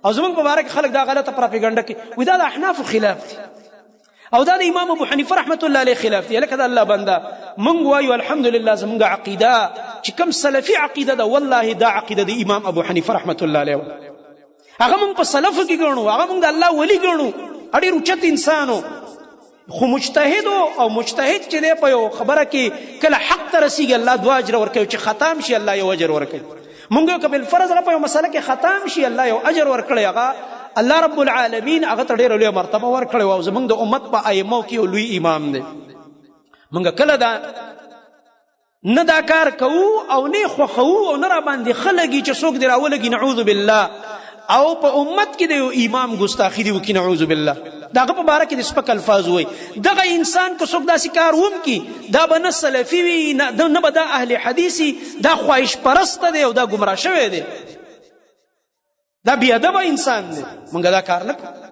او زمونږ په باره کې خلک دا غلطه پراپیګنډه کوي وایي دا د احنافو خلاف دي او دا د امام ابو حنیفه رحمت الله علیه خلاف دی. لکه د الله بنده مونږ وایو الحمدلله زمونږ عقیده چې کوم سلفي عقیده ده والله دا عقیده د امام ابو حنیفه رحمت الله علیه هغه مونږ په سلفو کې ګڼو هغه مونږ د الله ولی ګڼو ډېر اوچت انسانو خو مجتهد او مجتهد چې دی په یو خبره کې کله حق ته رسیږي الله دوه اجر ورکوي چې خطا شي الله یو اجر ورکوي. مونږ که بالفرض په یو مسله کې خطا شي الله یو اجر ورکړي هغه الله رب العالمین هغه ته ډېره لویه مرتبه ورکړې او زمونږ د امت په ائمو کې یو لوی امام دی. مونږ کله نه دا کار کوو او نه خوښوو او نه راباندې ښه لګي چې څوک دې راولګي نعوذ بالله او په امت کې د یو امام ګستاخي دې وکړي نعوذ بالله د هغه په باره کې د سپک الفاظ وایي. دغه انسان که څوک داسې کار وکړي دا به نه سلفي وي نه به دا اهل حدیثي دا خواهش پرسته دی او دا ګمراه شوی دی دا بې ادبه انسان دی. مونږ دا کار نه کوو.